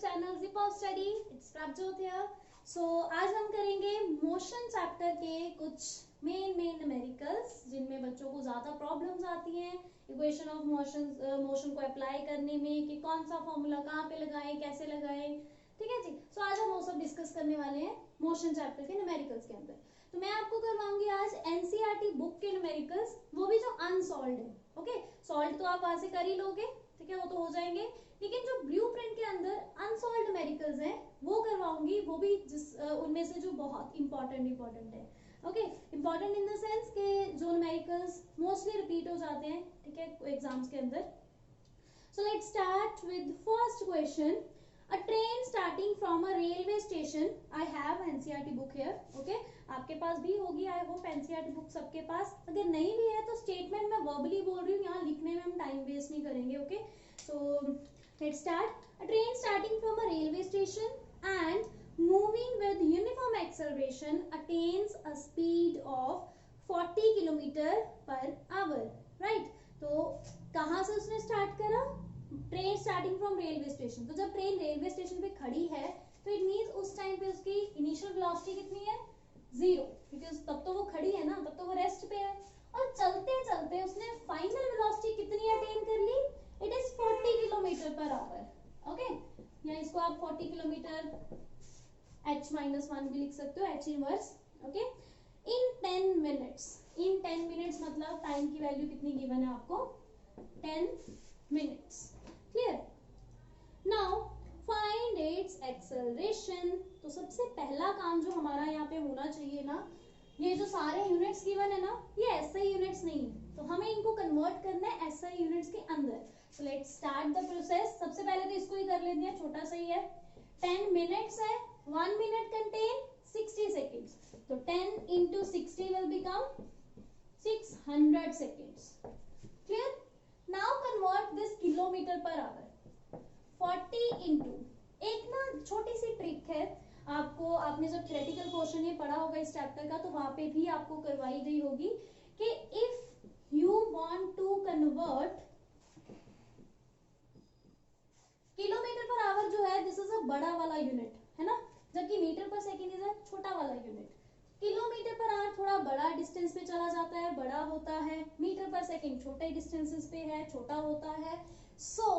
channel Zip of Study. It's Prabjot here. So आज हम करेंगे मोशन चैप्टर के कुछ मेन न्यूमेरिकल्स जिनमें बच्चों को ज्यादा प्रॉब्लम्स आती हैं इक्वेशन ऑफ मोशन को अप्लाई करने में कि कौन सा फॉर्मूला कहाँ पे लगाएं, कैसे लगाएं. ठीक है जी. सो आज हम वो सब डिस्कस करने वाले हैं मोशन चैप्टर के न्यूमेरिकल्स के अंदर. तो मैं आपको करवाऊंगी आज एनसीईआरटी बुक के न्यूमेरिकल्स, वो भी जो अनसॉल्व्ड है. ओके, सॉल्व तो आप वहां से कर ही लोगे, ठीक है, वो तो हो जाएंगे, लेकिन जो ब्लूप्रिंट के अंदर अनसॉल्व्ड न्यूमेरिकल्स हैं वो करवाऊंगी, वो भी उनमें से जो बहुत इंपॉर्टेंट है. Okay, important in the sense कि जो न्यूमेरिकल्स मोस्टली रिपीट हो जाते हैं, ठीक है, एग्जाम्स के अंदर. सो let's start with first question. A train starting from a railway station. I have NCERT book here. Okay, आपके पास भी होगी I hope NCERT book सबके पास. अगर नहीं भी है तो स्टेटमेंट मैं वर्बली बोल रही हूँ, यहाँ लिखने में हम टाइम वेस्ट नहीं करेंगे. Okay, so let's start. A train starting from a railway station and moving with uniform acceleration attains a speed of 40 km per hour. Right? तो कहाँ से उसने स्टार्ट करा? Train starting from railway station. तो जब train railway station पे खड़ी है तो इट मींस उस टाइम पे उसकी इनिशियल वेलोसिटी कितनी है? 0, बिकॉज तब तो वो खड़ी है ना, तब तो वो रेस्ट पे है. और चलते चलते उसने फाइनल वेलोसिटी कितनी अटेन कर ली? It is 40 kilometre per hour. Okay, या इसको आप 40 किलोमीटर h-1 भी लिख सकते हो, h इनवर्स. ओके, इन 10 मिनट्स. इन 10 मिनट्स मतलब टाइम की वैल्यू कितनी गिवन है आपको? 10 minutes. Clear? Now find its acceleration. तो सबसे पहला काम जो हमारा यहाँ पे होना चाहिए ना, ये जो सारे यूनिट्स गिवन है ना, ये एसआई यूनिट्स नहीं है, तो हमें इनको कन्वर्ट करना है एसआई यूनिट्स के अंदर. सो लेट्स स्टार्ट द प्रोसेस. सबसे पहले तो इसको ही कर लेते हैं, छोटा सा ही है. 10 मिनट्स है, 1 मिनट कंटेन 60 सेकेंड्स, तो 10 into 60 will become 600 seconds. Clear? Now convert this kilometre per our. 40 into, एक ना छोटी सी ट्रिक है आपको, आपने जब थ्योरेटिकल पोर्शन ये पढ़ा होगा इस चैप्टर का, तो वहां पे भी आपको करवाई गई होगी कि if you want to convert kilometre per hour जो है, दिस इज अ बड़ा वाला यूनिट है ना, जबकि metre per second is a छोटा वाला यूनिट. किलोमीटर पर आवर थोड़ा बड़ा डिस्टेंस पे चला जाता है, बड़ा होता है. मीटर पर सेकेंड छोटे डिस्टेंसेस पे है, छोटा होता है. सो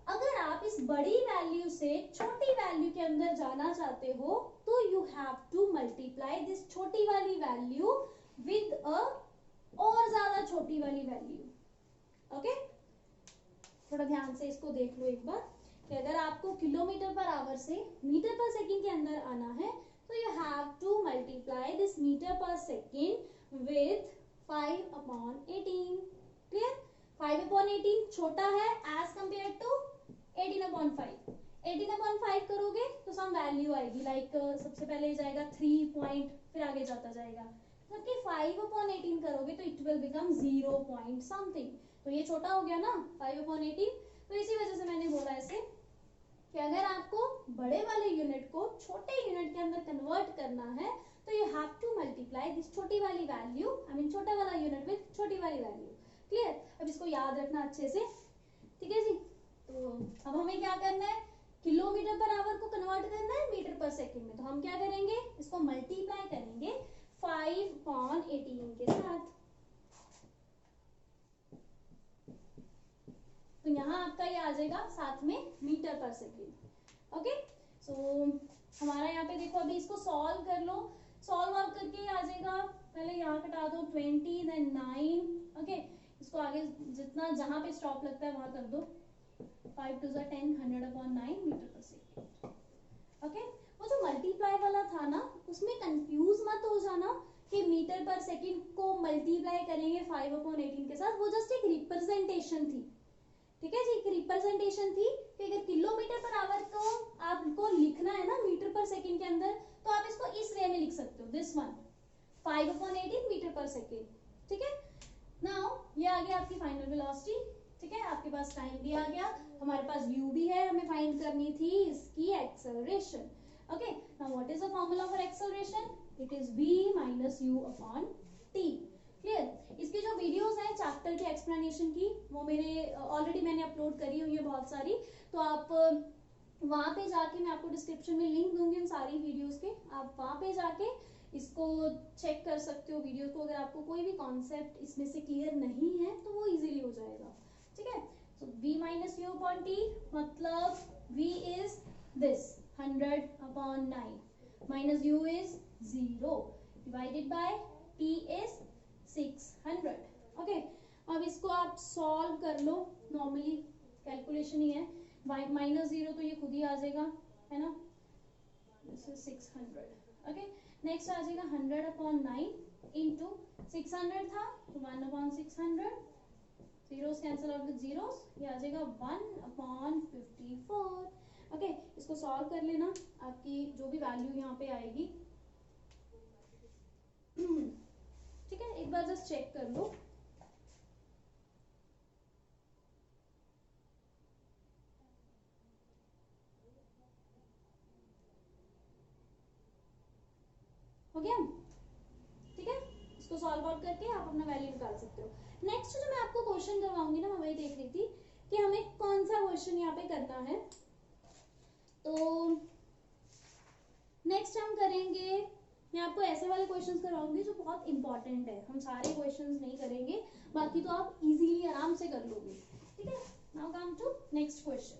अगर आप इस बड़ी वैल्यू से छोटी वैल्यू के अंदर जाना चाहते हो तो you have to multiply this छोटी वाली वैल्यू विद अ और ज्यादा छोटी वाली वैल्यू. ओके, थोड़ा ध्यान से इसको देख लो एक बार कि अगर आपको किलोमीटर पर आवर से मीटर पर सेकेंड के अंदर आना है so you have to multiply this meter per second with 5/18. clear? 5/18 छोटा है as compared to 18/5. 18/5 करोगे तो सम वैल्यू आएगी, लाइक सबसे पहले जाएगा 3 पॉइंट, फिर आगे जाता जाएगा. जबकि 5/18 करोगे तो it will become 0 point something. तो ये छोटा हो गया ना 5/18. तो इसी वजह से मैंने बोला ऐसे कि अगर आपको बड़े वाले यूनिट को छोटे यूनिट के अंदर कन्वर्ट करना है तो you have to multiply this छोटी वाली वैल्यू, आई मीन छोटा वाला यूनिट विद छोटी वाली वैल्यू. क्लियर? अब इसको याद रखना अच्छे से, ठीक है जी. तो अब हमें क्या करना है? किलोमीटर पर आवर को कन्वर्ट करना है मीटर पर सेकेंड में, तो हम क्या करेंगे? इसको मल्टीप्लाई करेंगे 5/18 के साथ. तो यहाँ आपका ये आ जाएगा साथ में मीटर पर सेकेंड. ओके, सो हमारा यहाँ पे देखो, अभी इसको सॉल्व कर लो. सॉल्व आउट करके आ जाएगा, पहले यहाँ कटा दो 20 देन 9. ओके, इसको आगे जितना जहां पे स्टॉप लगता है वहां कर दो. 5 2 10, 100/9 मीटर पर सेकेंड. ओके, वो जो मल्टीप्लाई वाला था ना, उसमें कंफ्यूज मत हो जाना कि मीटर पर सेकेंड को मल्टीप्लाई करेंगे 5/18 के साथ. वो जस्ट एक रिप्रेजेंटेशन थी, ठीक है जी, एक रिप्रेजेंटेशन थी कि अगर किलोमीटर पर आवर को आपको लिखना है ना मीटर पर सेकेंड के अंदर, तो आप इसको इस वे में लिख सकते हो, this one 5/18 metre per second. ठीक है, नाउ ये आ गया आपकी फाइनल वेलोसिटी. ठीक है, आपके पास टाइम भी आ गया, हमारे पास u भी है, हमें फाइंड करनी थी इसकी acceleration. Okay, now what is the formula for acceleration? It is v minus u/t. Clear? इसकी जो वीडियोस हैं चैप्टर के एक्सप्लेनेशन की, वो मेरे ऑलरेडी मैंने अपलोड करी हुई है बहुत सारी, तो आप वहां पे जाके मैं आपको डिस्क्रिप्शन में लिंक दूंगी उन सारी वीडियोस के, आप वहां पे जाके इसको चेक कर सकते हो वीडियो को। अगर आपको कोई भी कॉन्सेप्ट इसमें से क्लियर नहीं है तो वो इजीली हो जाएगा, ठीक है। तो v minus you upon T, मतलब v is this 100/9 minus u is 0 divided by t is 600। Okay, अब इसको आप सॉल्व कर लो, नॉर्मली कैलकुलेशन ही है, माइनस 0 तो ये खुद ही आ जाएगा, है ना, दिस इज 600। ओके, नेक्स्ट आ जाएगा 100/9 इंटू 600 था तो 1/600, zeros cancel out with zeros, ये आ जाएगा 1/54। ओके, इसको सॉल्व कर लेना, आपकी जो भी वैल्यू यहाँ पे आएगी ठीक है, एक बार जस्ट चेक कर लो। हो गया, ठीक है, इसको सॉल्व आउट करके आप अपना वैल्यू निकाल सकते हो। नेक्स्ट जो मैं आपको क्वेश्चन करवाऊंगी ना, मैं वही देख रही थी कि हमें कौन सा क्वेश्चन यहाँ पे करना है। तो नेक्स्ट हम करेंगे, मैं आपको ऐसे वाले क्वेश्चंस करवाऊंगी जो बहुत इंपॉर्टेंट है, हम सारे क्वेश्चंस नहीं करेंगे, बाकी तो आप इजीली आराम से कर लोगे, ठीक है। Now come to next question.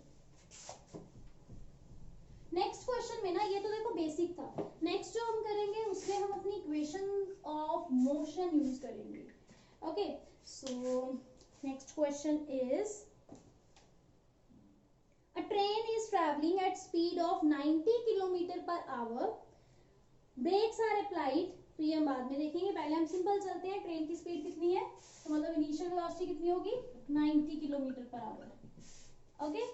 Next question में ना, ये तो देखो बेसिक था, नेक्स्ट जो हम करेंगे उसमें हम अपनी इक्वेशन ऑफ मोशन यूज करेंगे। Okay, so next question is a train is traveling at speed of 90 kilometre per our, brakes are applied, तो ये हम बाद में देखेंगे, पहले हम सिंपल चलते हैं, ट्रेन की स्पीड कितनी है, तो मतलब इनिशियल वेलोसिटी कितनी होगी 90 kilometre per hour. Okay,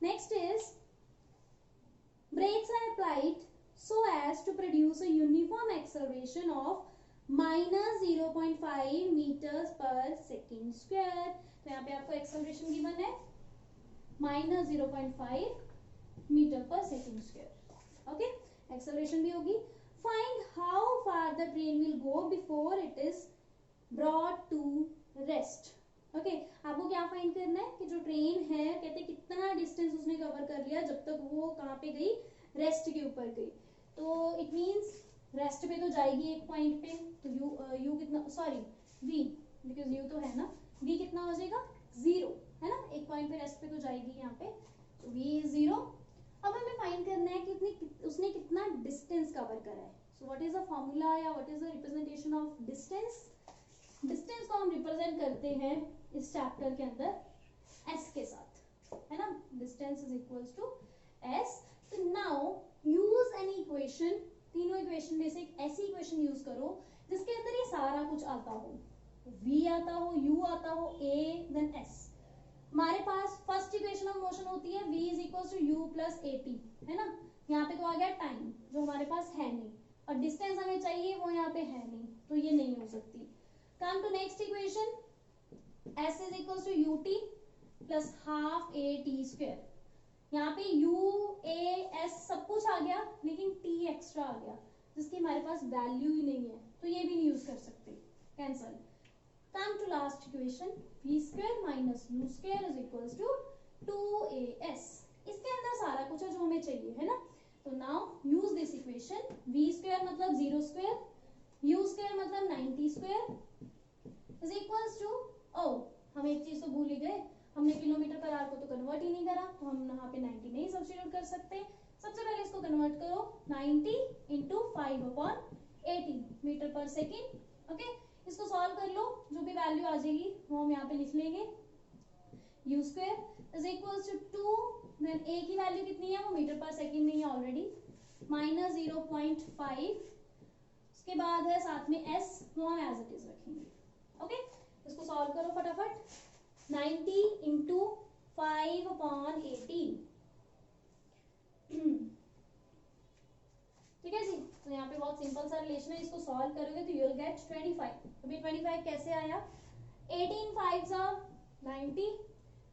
next is brakes are applied so as to produce a uniform acceleration of minus 0.5 meters per second square। तो यहाँ पे आपको एक्सेलरेशन गिवन है minus 0.5 metre per second square. Okay, acceleration भी होगी। Find how far the train will go before it is brought to rest. Okay, आपको क्या find करना है कि जो ट्रेन है, कहते हैं कितना डिस्टेंस उसने कवर कर लिया जब तक वो कहाँ पे गई, रेस्ट के ऊपर गई। तो इट मींस रेस्ट पे तो जाएगी एक पॉइंट पे, तो यू कितना, सॉरी v, बिकॉज यू तो है ना, v कितना हो जाएगा 0, है ना, एक पॉइंट पे रेस्ट पे तो जाएगी यहाँ पे, तो v इज 0। अब हमें फाइंड करना है कि उसने कितना डिस्टेंस कवर करा है। So what is the formula या what is the representation of distance. Distance को हम रिप्रेजेंट करते हैं इस चैप्टर के अंदर s के साथ, है ना, distance is equals to s। तो नाउ यूज एनी इक्वेशन, तीनों इक्वेशन में से एक ऐसी इक्वेशन यूज करो जिसके अंदर ये सारा कुछ आता हो, v आता हो, u आता हो, a देन s। हमारे पास फर्स्ट इक्वेशन ऑफ मोशन होती है v is equals to u plus at, है ना, यहाँ पे तो आ गया टाइम जो हमारे पास है नहीं, और डिस्टेंस हमें चाहिए वो यहाँ पे है नहीं, तो ये नहीं हो सकती। Come to next equation, s is equals to ut plus half at square। यहाँ पे u a s सब कुछ आ गया लेकिन t एक्स्ट्रा आ गया जिसकी हमारे पास वैल्यू ही नहीं है, तो ये भी नहीं यूज कर सकते, cancel. Come to last equation, v square minus u square is equals to 2as। इसके अंदर सारा कुछ है जो हमें चाहिए, है ना। तो now use this equation, v square मतलब 0 square, u square मतलब 90 square is equals to, हम एक चीज तो भूल ही गए, हमने किलोमीटर पर आवर को तो कन्वर्ट ही नहीं करा, तो हम यहाँ पे 90 नहीं सब्स्टिट्यूट कर सकते। सबसे पहले इसको कन्वर्ट करो, 90 into 5/18 metre per second. Okay, इसको सॉल्व कर लो, जो भी वैल्यू आ जाएगी वो हम यहाँ पे लिख लेंगे। u square is equals to 2, then a की वैल्यू कितनी है, वो मीटर पर सेकेंड नहीं है ऑलरेडी, माइनस 0.5, उसके बाद है साथ में s, वो हम एज इट इज रखेंगे। ओके, इसको सॉल्व करो फटाफट, 90 इंटू 5/18, ठीक है जी। तो यहाँ पे बहुत सिंपल सा रिलेशन है, इसको सॉल्व करोगे तो यू विल गेट 25। अभी 25 कैसे आया, 18 5s are 90,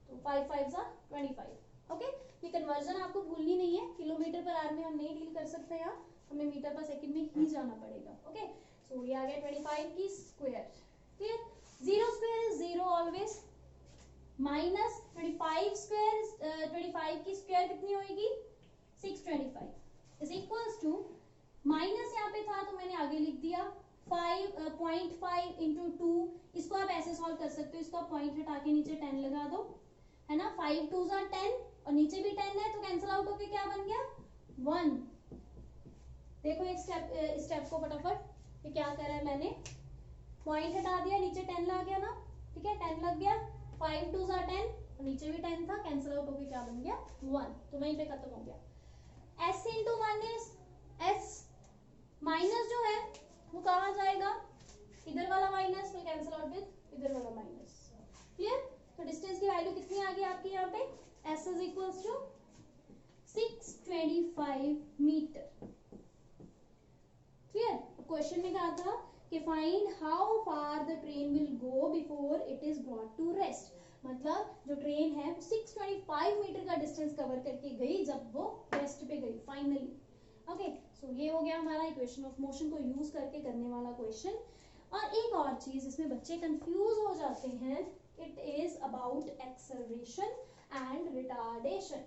तो 5 5s are 25। ओके, ये कन्वर्जन आपको भूलनी नहीं है, किलोमीटर पर आवर में हम नहीं डील कर सकते यहाँ, हमें मीटर पर सेकंड में ही जाना पड़ेगा। ओके, सो ये आ गया 25 की square. Clear, 0 square is 0 always, minus 25 square, 25 की स्क्वायर कितनी होगी 625 इज इक्वल्स टू, माइनस यहाँ पे था तो मैंने आगे लिख दिया 5.5 इंटू 2, इसको आप ऐसे सॉल्व कर सकते हो, इसको आप पॉइंट हटा के नीचे 10 लगा दो, है ना, 5 2 जा 10 और नीचे भी 10 है तो कैंसिल आउट होके क्या बन गया 1। देखो एक स्टेप को फटाफट, ये क्या करा है मैंने, पॉइंट हटा दिया, नीचे 10 लग गया ना, ठीक है 10 लग गया, 5 2 जा 10 और नीचे भी 10 था, कैंसिल आउट होके क्या बन गया 1, तो वहीं पे खत्म हो गया। s into minus s, minus जो है वो कहाँ जाएगा, इधर वाला minus will cancel out with इधर वाला माइनस, क्लियर। तो डिस्टेंस की वैल्यू कितनी आ गई आपकी यहाँ पे, s is equals to 625 metre, clear. Question में कहा था कि find how far the train will go before it is brought to rest, मतलब जो ट्रेन है 625 मीटर का डिस्टेंस कवर करके गई जब वो रेस्ट पे गई फाइनली। ओके, सो ये हो गया हमारा इक्वेशन ऑफ मोशन को यूज करके करने वाला क्वेश्चन। और एक और चीज इसमें बच्चे कंफ्यूज हो जाते हैं, it is about acceleration and retardation,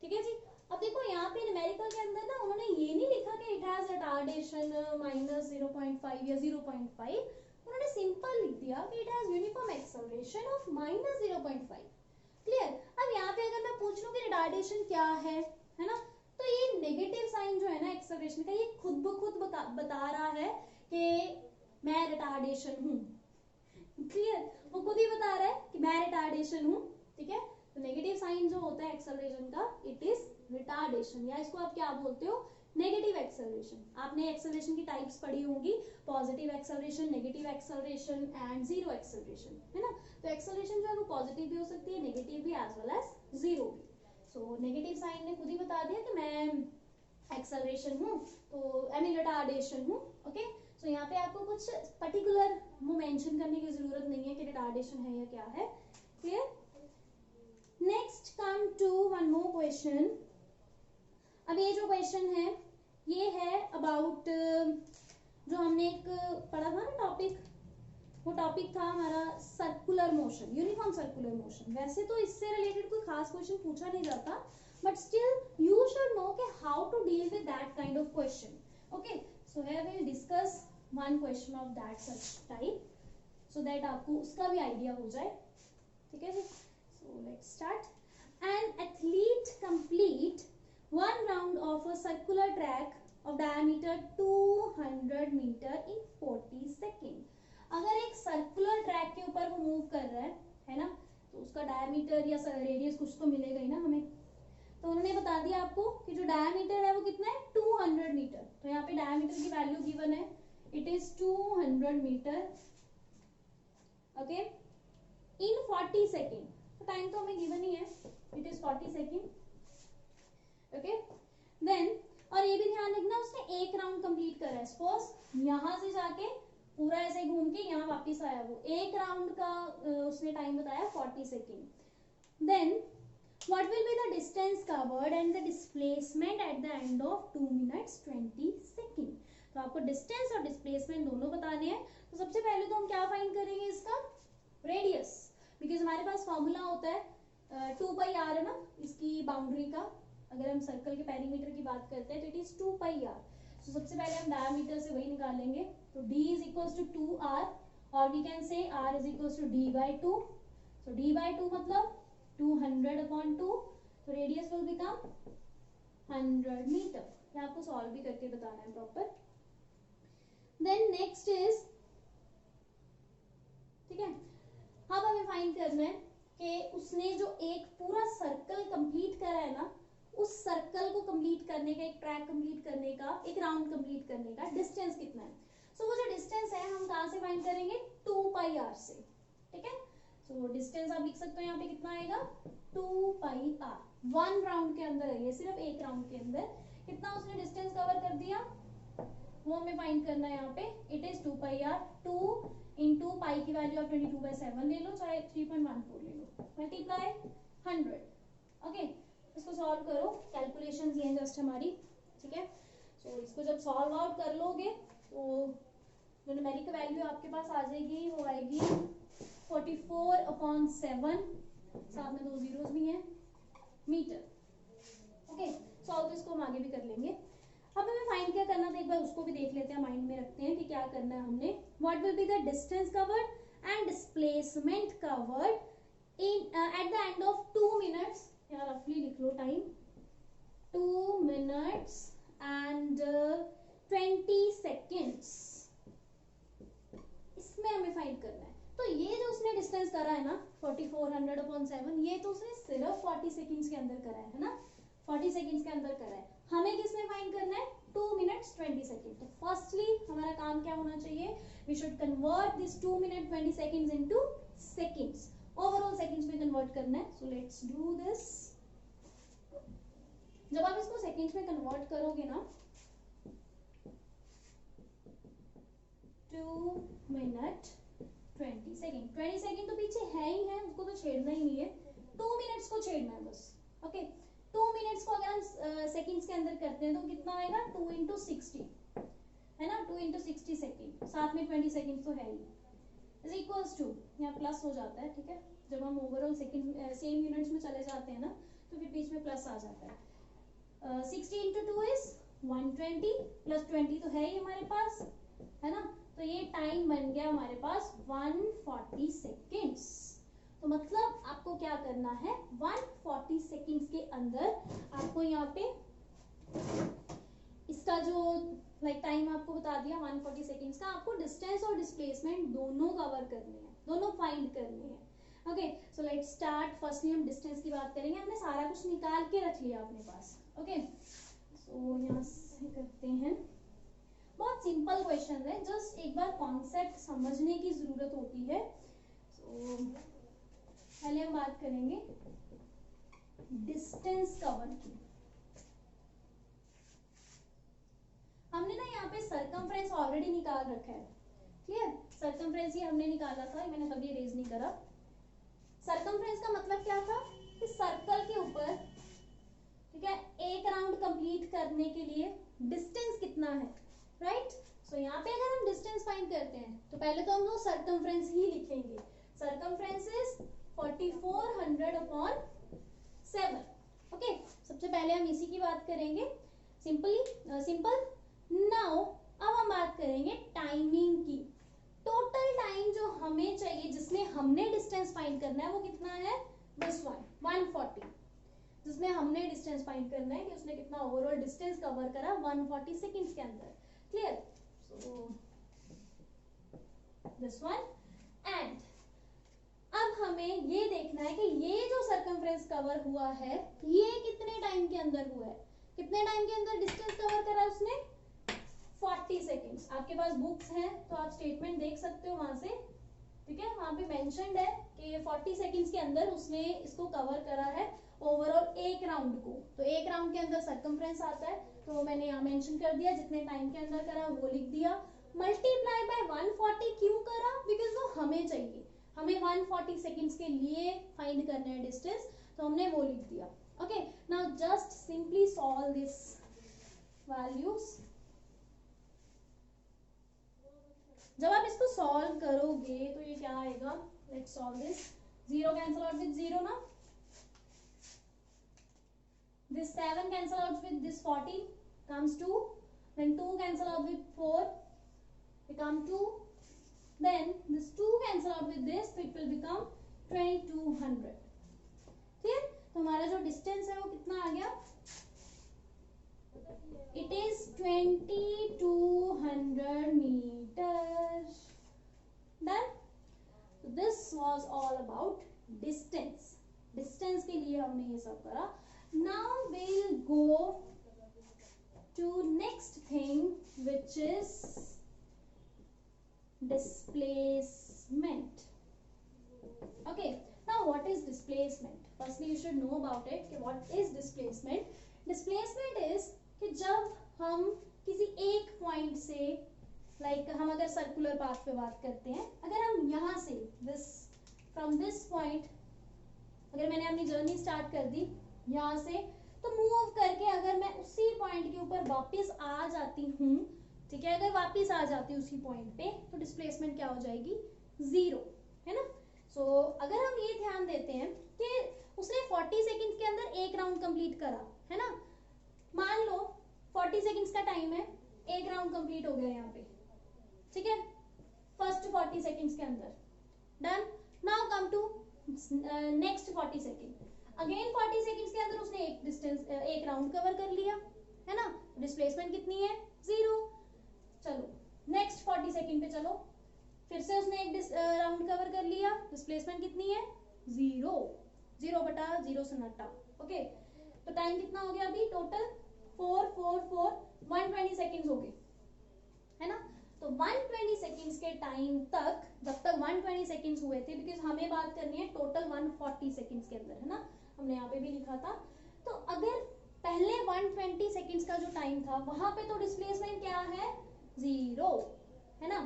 ठीक है जी। अब देखो यहाँ पे न्यूमेरिकल के अंदर ना उन्होंने ये नहीं लिखा कि इट हैज रिटार्डेशन माइनस 0.5 या 0.5, उन्होंने सिंपल लिख दिया कि it has uniform acceleration of minus 0.5, clear. अब यहाँ पे अगर मैं पूछ लूं कि रिटार्डेशन क्या है ना, तो ये नेगेटिव साइन जो है ना एक्सेलरेशन का, ये खुद ब खुद बता रहा है कि मैं रिटार्डेशन हूँ, क्लियर, वो खुद ही बता रहा है कि मैं रिटार्डेशन हूँ, ठीक है। तो नेगेटिव साइन जो होता है एक्सेलरेशन का, इट इज रिटार्डेशन, या इसको आप क्या बोलते हो, नेगेटिव एक्सेलरेशन। आपने एक्सेलरेशन की टाइप्स पढ़ी होंगी, positive acceleration, negative acceleration and zero acceleration, है ना। तो एक्सेलरेशन जो है वो पॉजिटिव भी हो सकती है, नेगेटिव भी, एज वेल एज जीरो भी। सो नेगेटिव साइन ने खुद ही बता दिया कि मैं एक्सेलरेशन हूँ, तो आई मीन रिटार्डेशन हूँ, ओके। सो यहाँ पे आपको कुछ पर्टिकुलर वो मेंशन करने की जरूरत नहीं है कि रिटार्डेशन है या क्या है, clear. Next come to one more question. अब ये जो क्वेश्चन है ये है अबाउट जो हमने एक पढ़ा था ना टॉपिक, वो टॉपिक था हमारा circular motion, uniform circular motion. वैसे तो इससे रिलेटेड कोई खास क्वेश्चन पूछा नहीं जाता, but still you should know कि how to deal with that kind of question, okay. So here we will discuss one question of that such type, so that आपको उसका भी आइडिया हो जाए, ठीक है जी। So let's start. An athlete complete one round of a circular track of diameter 200 meter in 40 second। अगर एक सर्कुलर ट्रैक के ऊपर वो मूव कर रहा है ना, तो उसका डायमीटर या रेडियस कुछ तो मिलेगा ही ना हमें। तो उन्होंने बता दिया आपको कि जो डायमीटर है वो कितना है 200 मीटर, तो यहाँ पे डायमीटर की वैल्यू गिवन है, it is 200 metre, okay, in 40 second. तो टाइम तो हमें गिवन ही है, it is 40 second, okay. Then और ये भी ध्यान रखना उसने एक राउंड कंप्लीट करा है, सपोज यहां से जाके पूरा ऐसे घूम के यहाँ वापस आया, वो एक राउंड का उसने टाइम बताया 40 second. Then what will be the distance covered and the displacement at the end of 2 minutes 20 second. तो आपको डिस्टेंस और डिस्प्लेसमेंट दोनों बताने हैं। तो सबसे पहले तो हम क्या फाइंड करेंगे, इसका रेडियस, बिकॉज हमारे पास फॉर्मूला होता है 2 पाई आर है ना इसकी बाउंड्री का। अगर हम सर्कल के पेरीमीटर की बात करते हैं तो इट इज 2 पाई आर। तो सबसे पहले हम डायमीटर से वही निकालेंगे, तो d is equals to 2 r, और we can say r is equals to d by 2। So d by 2 मतलब 200 अपॉन 2, तो रेडियस विल बिकम 100 मीटर। ये आपको सॉल्व भी करके बताना है प्रॉपर। देन नेक्स्ट इज, ठीक है, अब हमें फाइंड करना है कि उसने जो एक पूरा सर्कल कंप्लीट करा है ना, उस सर्कल को कंप्लीट करने का, एक ट्रैक कंप्लीट करने का, एक राउंड कंप्लीट करने का डिस्टेंस कितना है। सो वो जो डिस्टेंस है हम कहाँ से फाइंड करेंगे, 2 पाई आर से, ठीक है। सो डिस्टेंस आप लिख सकते हो यहाँ पे कितना आएगा 2 पाई आर, वन राउंड के अंदर है ये, सिर्फ एक राउंड के अंदर कितना उसने डिस्टेंस कवर कर दिया वो हमें फाइंड करना है यहाँ पे। It is 2 pi r, 2 into pi की वैल्यू आप 22/7 ले लो, चाहे 3.14 ले लो, मल्टीप्लाई 100, ओके। इसको सॉल्व करो, कैलकुलेशंस ये हैं जस्ट हमारी, ठीक है। सो इसको जब सॉल्व आउट कर लोगे तो जो न्यूमेरिक वैल्यू आपके पास आ जाएगी वो आएगी 44/7, साथ में 2 जीरोस भी हैं, मीटर। ओके, सॉल्व तो इसको हम आगे भी कर लेंगे। अब हमें फाइंड क्या करना था, एक बार उसको भी देख लेते हैं, माइंड में रखते हैं कि क्या करना है हमने। What will be the distance covered and displacement covered in eight the end of 2 minutes. यहाँ रफली लिख लो टाइम, 2 मिनट्स एंड 20 सेकेंड्स। इसमें हमें फाइंड करना है। तो ये जो उसने डिस्टेंस करा है ना 4400/7, ये तो उसने सिर्फ 40 सेकेंड्स के अंदर करा है ना, 40 सेकेंड्स के अंदर करा है। हमें किसमें फाइंड करना है, 2 मिनट्स 20 सेकेंड। तो फर्स्टली हमारा काम क्या होना चाहिए, we should convert this 2 minute 20 seconds into seconds, overall seconds में कन्वर्ट करना है। So let's do this. जब आप इसको सेकेंड्स में कन्वर्ट करोगे ना, 2 मिनट 20 सेकेंड, 20 सेकेंड तो पीछे है ही है, उसको तो छेड़ना ही नहीं है, 2 मिनट्स को छेड़ना है बस। ओके, 2 मिनट्स को अगर हम सेकेंड्स के अंदर करते हैं तो कितना आएगा, 2 × 60 है ना, 2 × 60 सेकेंड, साथ में 20 सेकेंड तो है ही, इज इक्वल्स टू, यहाँ प्लस हो जाता है, ठीक है, जब हम ओवरऑल सेकेंड सेम यूनिट्स में चले जाते हैं ना तो फिर बीच में प्लस आ जाता है। 60 × 2 इज 120, प्लस 20 तो है ही हमारे पास, है ना, तो ये टाइम बन गया हमारे पास 140 सेकेंड्स। तो मतलब आपको क्या करना है, 140 सेकेंड्स के अंदर आपको यहाँ पे इसका जो टाइम आपको बता दिया 140 सेकेंड्स का, आपको डिस्टेंस और डिस्प्लेसमेंट दोनों कवर करने हैं, दोनों फाइंड करने हैं। Okay, so let's start. Firstly हम डिस्टेंस की बात करेंगे, हमने सारा कुछ निकाल के रख लिया अपने पास। ओके, सो यहाँ से करते हैं, बहुत सिंपल क्वेश्चन है, जस्ट एक बार कॉन्सेप्ट समझने की जरूरत होती है। तो पहले हम बात करेंगे डिस्टेंस कवर की। हमने ना यहाँ पे सर्कमफ्रेंस ऑलरेडी निकाल रखा है, क्लियर, सर्कमफ्रेंस ही हमने निकाला था, मैंने कभी इरेज नहीं करा। सर्कमफ्रेंस का मतलब क्या था कि सर्कल के ऊपर, ठीक है, एक राउंड कंप्लीट करने के लिए डिस्टेंस कितना है, राइट। सो यहाँ पे अगर हम डिस्टेंस फाइंड करते हैं तो पहले तो हम लोग सर्कमफ्रेंस ही लिखेंगे। Circumference is 4400/7। ओके, सबसे पहले हम इसी की बात करेंगे, सिंपल। नाउ अब हम बात करेंगे टाइमिंग की। टोटल टाइम जो हमें चाहिए, जिसमें हमने डिस्टेंस फाइंड करना है, वो कितना है, दिस वन 140, जिसमें हमने डिस्टेंस फाइंड करना है कि उसने कितना ओवरऑल डिस्टेंस कवर करा 140 सेकेंड्स के अंदर, clear. So this one, and अब हमें ये देखना है कि ये जो सर्कमफ्रेंस कवर हुआ है ये कितने टाइम के अंदर हुआ है, कितने टाइम के अंदर डिस्टेंस कवर करा उसने, 40 सेकेंड्स। आपके पास बुक्स हैं तो आप स्टेटमेंट देख सकते हो वहां से, ठीक है, वहां पे मेंशन्ड है कि 40 सेकेंड्स के अंदर उसने इसको कवर करा है ओवरऑल एक राउंड को। तो एक राउंड के अंदर सर्कमफ्रेंस आता है, तो मैंने यहाँ मेंशन कर दिया, जितने टाइम के अंदर करा वो लिख दिया, मल्टीप्लाई बाय 140 क्यों करा, बिकॉज वो हमें चाहिए, हमें 140 सेकेंड्स के लिए फाइंड करना है डिस्टेंस, तो हमने वो लिख दिया। Okay, now just simply solve this values. जब आप इसको सॉल्व करोगे तो ये क्या आएगा, let's solve this, 0 cancel out with 0 ना, this 7 cancel out with this 40 comes 2, then 2 cancel out with 4 become 2, then this 2 cancel out with this, so it will become 2200, clear। तो हमारा जो डिस्टेंस है वो कितना आ गया, it is 2200 meters, done। So this was all about distance, distance के लिए हमने ये सब करा। Now we'll go to next thing, which is displacement. Okay, now what is displacement? Firstly you should know about it कि what is displacement. Displacement is कि जब हम किसी एक पॉइंट से, हम अगर सर्कुलर पाथ पे बात करते हैं, अगर हम यहाँ से फ्रॉम दिस पॉइंट, अगर मैंने अपनी जर्नी स्टार्ट कर दी यहाँ से, तो मूव करके अगर मैं उसी पॉइंट के ऊपर वापस आ जाती हूँ ठीक है, अगर वापस आ जाती उसी पॉइंट पे तो डिस्प्लेसमेंट क्या हो जाएगी, 0, है ना। सो अगर हम ये ध्यान देते हैं कि उसने 40 सेकंड के अंदर एक राउंड कंप्लीट करा, है ना, मान लो 40 सेकंड्स का टाइम है, एक राउंड कंप्लीट हो गया यहाँ पे, ठीक है, फर्स्ट 40 सेकंड्स के अंदर, done. Now come to next 40 second, again 40 seconds के अंदर उसने एक डिस्टेंस एक राउंड कवर कर लिया, है ना, डिस्प्लेसमेंट कितनी है, 0। चलो नेक्स्ट 40 सेकंड पे चलो, फिर से उसने एक राउंड कवर कर लिया, डिस्प्लेसमेंट कितनी है, 0, 0/0 सन्नाटा, ओके। तो टाइम कितना हो गया अभी टोटल, 4 4 4 120 सेकंड्स हो गए, है ना। तो 120 सेकंड्स के टाइम तक, जब तक 120 सेकंड्स हुए थे, बिकॉज हमें बात करनी है टोटल 140 सेकंड्स के अंदर, है ना, हमने यहाँ पे भी लिखा था। तो अगर पहले 120 सेकंड्स का जो टाइम था वहां पे तो डिस्प्लेसमेंट क्या है, 0, है ना,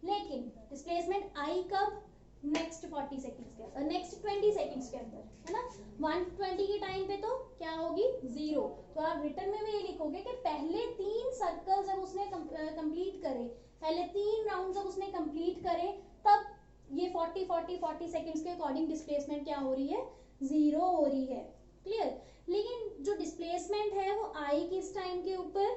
लेकिन डिस्प्लेसमेंट आई कब, नेक्स्ट 40 सेकंड्स के अंदर, नेक्स्ट 20 सेकंड्स के अंदर, है ना। 120 के टाइम पे तो क्या होगी, 0। तो आप रिटर्न में भी ये लिखोगे कि पहले 3 सर्कल जब उसने कंप्लीट करे, पहले 3 राउंड जब उसने कंप्लीट करे, तब ये 40 40 40 सेकंड्स के अकॉर्डिंग डिस्प्लेसमेंट क्या हो रही है, 0 हो रही है, क्लियर। लेकिन जो डिस्प्लेसमेंट है वो आई किस टाइम के ऊपर,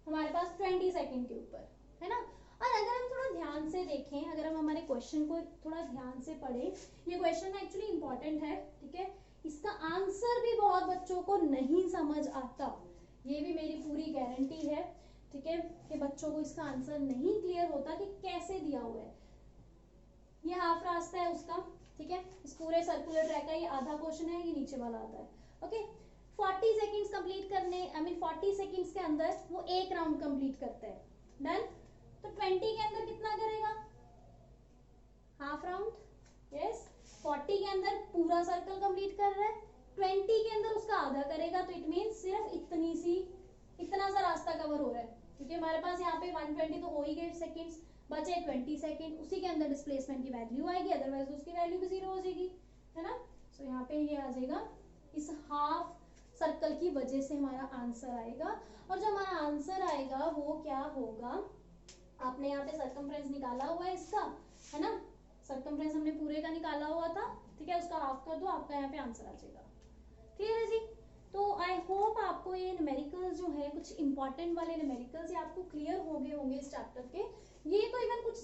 हमारे पास 20 सेकंड के ऊपर, है ना। और अगर हम थोड़ा ध्यान से देखें, अगर हम हमारे क्वेश्चन को थोड़ा ध्यान से पढ़ें, ये क्वेश्चन एक्चुअली इंपॉर्टेंट है, ठीक है, इसका आंसर भी बहुत बच्चों को नहीं समझ आता, ये भी मेरी पूरी गारंटी है, ठीक है, कि बच्चों को इसका आंसर नहीं क्लियर होता कि कैसे दिया हुआ है। ये हाफ रास्ता है उसका, ठीक है, इस पूरे सर्कुलर ट्रैक का ये आधा क्वेश्चन है, ये नीचे वाला आता है, ओके। 40 सेकंड्स कंप्लीट करने, आई मीन 40 सेकंड्स के अंदर वो एक राउंड कंप्लीट करता है, डन। तो 20 के अंदर कितना करेगा, हाफ राउंड, यस। 40 के अंदर पूरा सर्कल कंप्लीट कर रहा है, 20 के अंदर उसका आधा करेगा, तो इट मीन सिर्फ इतना सा रास्ता कवर हो रहा है, क्योंकि हमारे पास यहाँ पे 120 तो हो ही गए सेकंड्स, बचे 20 सेकंड, उसी के अंदर डिस्प्लेसमेंट की वैल्यू आएगी, अदरवाइज उसकी वैल्यू भी 0 हो जाएगी, है ना। सो यहाँ पे ये आ जाएगा, इस हाफ सर्कल की वजह से हमारा आंसर आएगा। और जो हमारा आंसर आएगा वो क्या होगा, आपने यहाँ पे सर्कमफ्रेंस निकाला हुआ है इसका, है ना, सर्कमफ्रेंस हमने पूरे का निकाला हुआ था, ठीक है, उसका हाफ कर दो, आपका यहाँ पे आंसर आ जाएगा, क्लियर है जी। तो आई होप आपको ये न्यूमेरिकल्स जो है, कुछ इंपॉर्टेंट वाले न्यूमेरिकल्स ये आपको क्लियर हो गए होंगे इस चैप्टर के। ये तो इवन कुछ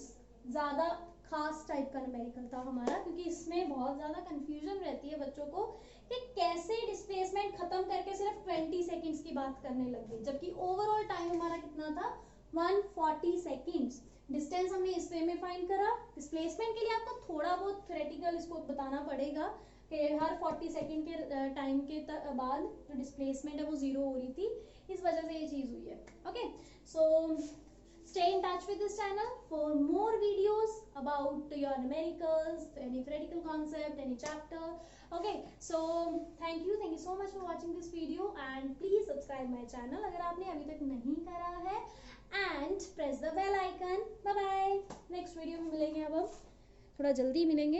ज्यादा खास टाइप का न्यूमेरिकल था हमारा, क्योंकि इसमें बहुत ज्यादा कंफ्यूजन रहती है बच्चों को कि कैसे डिस्प्लेसमेंट खत्म करके सिर्फ 20 सेकंड्स की बात करने लग गई, जबकि ओवरऑल टाइम हमारा कितना था, 140 सेकंड्स। डिस्टेंस हमने इस वे में फाइंड करा, डिस्प्लेसमेंट के लिए आपको थोड़ा बहुत थ्योरेटिकल इसको बताना पड़ेगा कि हर 40 सेकंड के टाइम के बाद जो डिस्प्लेसमेंट है वो 0 हो रही थी, इस वजह से ये चीज हुई है, okay. So stay in touch with this channel for more videos about your numericals, any theoretical concept, any chapter, okay. So thank you so much for watching this video and please subscribe my channel अगर आपने अभी तक नहीं करा है, and press the bell icon. Bye bye. next video में मिलेंगे, अब हम थोड़ा जल्दी मिलेंगे।